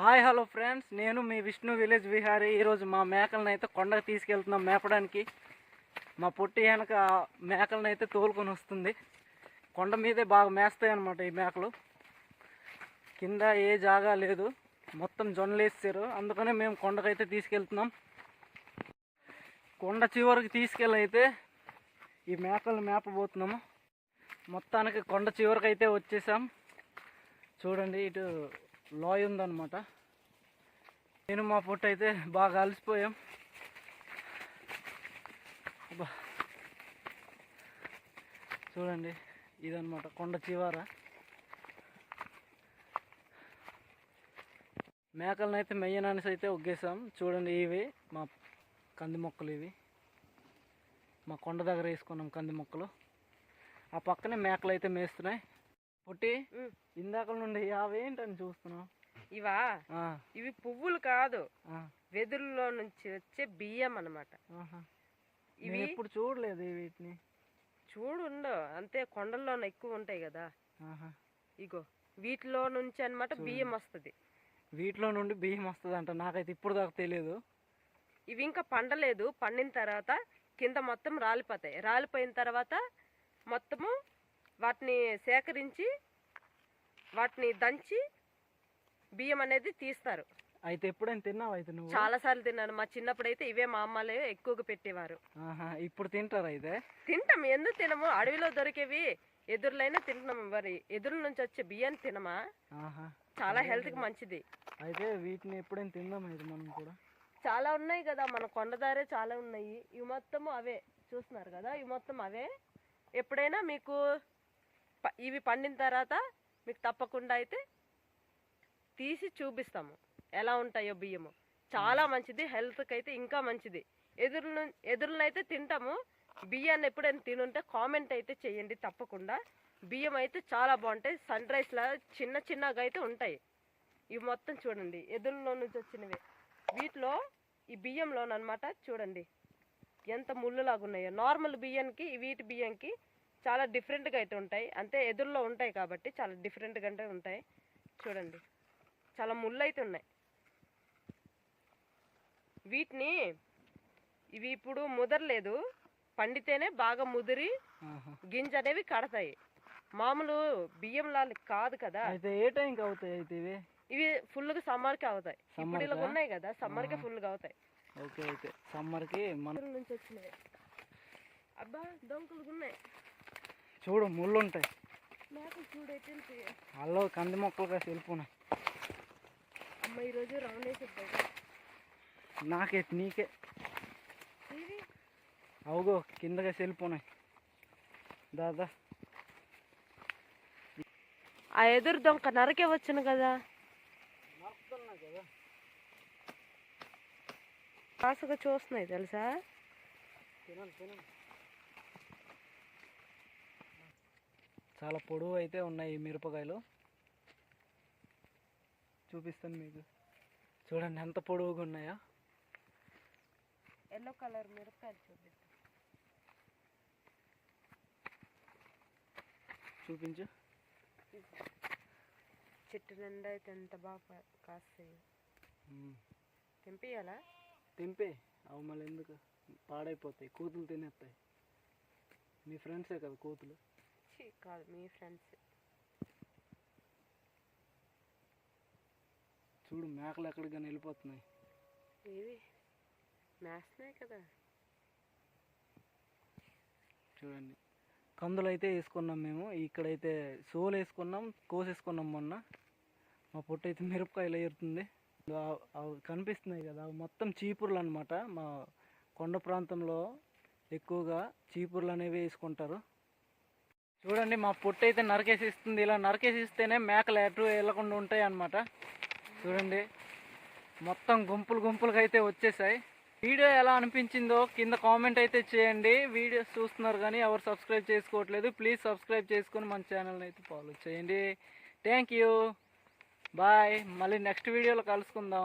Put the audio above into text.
Hi hello friends, నేను మీ Vishnu village Vihari. ఈరోజు మా మేకలను అయితే కొండకు తీసుకెళ్తున్నాం మేపడానికి. మా పొట్టి వెనక మేకలను అయితే తోలుకొని వస్తుంది. కొండ మీదే బాగా మేస్తాయి అన్నమాట ఈ మేకలు. కింద ఏ జాగా లేదు, మొత్తం జొన్నలు వేసారు. అందుకనే మేము కొండకైతే తీసుకెళ్తున్నాం. కొండ చివరికి తీసుకెళ్ళైతే ఈ మేకలను మేపబోతున్నాము. మొత్తానికి కొండ చివరికి అయితే వచ్చేసాం. చూడండి, ఇటు లోయ ఉందన్నమాట. నేను మా పొట్టు అయితే బాగా అలసిపోయాం. చూడండి, ఇదన్నమాట కొండ చివర. మేకలను అయితే మెయ్యనానిసి అయితే ఒగ్గేసాం. చూడండి, ఇవి మా కంది మొక్కలు. ఇవి మా కొండ దగ్గర వేసుకున్నాం కంది మొక్కలు. ఆ పక్కనే మేకలు అయితే మేస్తున్నాయి. పొట్టి, ఇందాక నుండి అవేంటని చూస్తున్నావు? ఇవా ఇవి పువ్వులు కాదు, వెదురులో నుంచి వచ్చే బియ్యం అన్నమాట. ఇవి ఇప్పుడు చూడలేదు వీటిని. చూడుండో అంతే, కొండల్లో ఎక్కువ ఉంటాయి కదా. ఇగో వీటిలో నుంచి అన్నమాట బియ్యం వస్తుంది. వీటిలో నుండి బియ్యం వస్తుంది అంట. నాకైతే ఇప్పుడు దాకా తెలియదు. ఇవి ఇంకా పండలేదు. పండిన తర్వాత కింద మొత్తం రాలిపోతాయి. రాలిపోయిన తర్వాత మొత్తము వాటిని సేకరించి వాటిని దంచి బియ్యం అనేది తీస్తారు. అయితే ఎప్పుడైనా తిన్నావు? అయితే నువ్వు? చాలా సార్లు తిన్నాను. మా చిన్నప్పుడు అయితే ఇవే మా అమ్మలే ఎక్కువగా పెట్టేవారు. ఇప్పుడు తింటారు? అయితే తింటాం. ఎందుకు తినము? అడవిలో దొరికేవి ఎదురులైనా తింటున్నాము. మరి ఎదురు నుంచి వచ్చే బియ్యాన్ని తినమా? చాలా హెల్త్ కి మంచిది. అయితే వీటిని ఎప్పుడైనా తిందాం అయితే మనం కూడా. చాలా ఉన్నాయి కదా, మన కొండదారే చాలా ఉన్నాయి. ఇవి మొత్తము అవే చూస్తున్నారు కదా, ఇవి మొత్తం అవే. ఎప్పుడైనా మీకు ఇవి పండిన తర్వాత మీకు తప్పకుండా అయితే తీసి చూపిస్తాము ఎలా ఉంటాయో బియ్యము. చాలా మంచిది, హెల్త్కి అయితే ఇంకా మంచిది. ఎదురునైతే తింటాము. బియ్యాన్ని ఎప్పుడైనా తినుంటే కామెంట్ అయితే చేయండి తప్పకుండా. బియ్యం అయితే చాలా బాగుంటాయి. సన్ రైస్లా చిన్న చిన్నగా అయితే ఉంటాయి. ఇవి మొత్తం చూడండి, ఎదురులో నుంచి వచ్చినవి. వీటిలో ఈ బియ్యంలోనమాట చూడండి ఎంత ముళ్ళులాగా ఉన్నాయో. నార్మల్ బియ్యానికి వీటి బియ్యంకి చాలా డిఫరెంట్గా అయితే ఉంటాయి. అంతే, ఎదురులో ఉంటాయి కాబట్టి చాలా డిఫరెంట్గా అంటే ఉంటాయి. చూడండి, చాలా ముళ్ళు అయితే ఉన్నాయి. వీటిని ఇవి ఇప్పుడు ముదరలేదు, పండితేనే బాగా ముదిరి గింజ అనేవి కడతాయి. మామూలు బియ్యంలా కాదు కదా. అయితే ఏ టైంకి అవుతాయి? అయితే ఇవి ఫుల్గా సమ్మర్కి అవుతాయి. ఇప్పుడు ఇలా ఉన్నాయి కదా, సమ్మర్కి ఫుల్గా అవుతాయి. ఓకే, అయితే సమ్మర్కి మన నుంచి వచ్చినాయి. అబ్బా, దొంకలు ఉన్నాయి. చూడు, ముళ్ళు ఉంటాయి. మేకలు చూడైతే అల్లో కంది మొక్కలు కాసి వెళ్ళిపోయినాయి. అమ్మ ఈరోజు రౌండ్ వేసేద్దాం. నాకైతే నీకే అవుగో కిందకేసి వెళ్ళిపోయినాయి. దాదా, ఆ ఎదురు దొంక నరకే వచ్చాను కదా. కాసుగా చూస్తున్నాయి తెలుసా. చాలా పొడవు అయితే ఉన్నాయి ఈ మిరపకాయలు. చూపిస్తాను మీకు. చూడండి ఎంత పొడవుగా ఉన్నాయో. ఎల్లో కలర్ మిరపకాయలు చూపించు. చెట్టు నిండా అయితే ఎంత బాగా కాస్తాయి. తెంపియాలా? తెంపే. అవి మళ్ళీ ఎందుకు పాడైపోతాయి, కూతులు తినేస్తాయి. మీ ఫ్రెండ్సే కదా కూతులు? కాదు, మీ ఫ్రెండ్స్. చూడు, మేకలు ఎక్కడికి వెళ్ళిపోతున్నాయి. ఏవి మేస్తున్నాయి కదా. చూడండి, కందులు అయితే వేసుకున్నాం మేము. ఇక్కడైతే సోలు వేసుకున్నాం, కోసేసుకున్నాం మొన్న. మా పొట్టు అయితే మిరపకాయలు ఏరుతుంది. అవి కనిపిస్తున్నాయి కదా, అవి మొత్తం చీపుర్లు అనమాట. మా కొండ ప్రాంతంలో ఎక్కువగా చీపుర్లు అనేవి వేసుకుంటారు. చూడండి, మా పొట్టు అయితే నరకేసి ఇస్తుంది. ఇలా నరకేసి ఇస్తేనే మేకలు ఎటు వెళ్ళకుండా ఉంటాయి అన్నమాట. చూడండి, మొత్తం గుంపులు గుంపులుగా అయితే వచ్చేసాయి. వీడియో ఎలా అనిపించిందో కింద కామెంట్ అయితే చేయండి. వీడియోస్ చూస్తున్నారు కానీ ఎవరు సబ్స్క్రైబ్ చేసుకోవట్లేదు. ప్లీజ్ సబ్స్క్రైబ్ చేసుకొని మన ఛానల్ని అయితే ఫాలో చేయండి. Thank you, bye. మళ్ళీ నెక్స్ట్ వీడియోలో కలుసుకుందాం.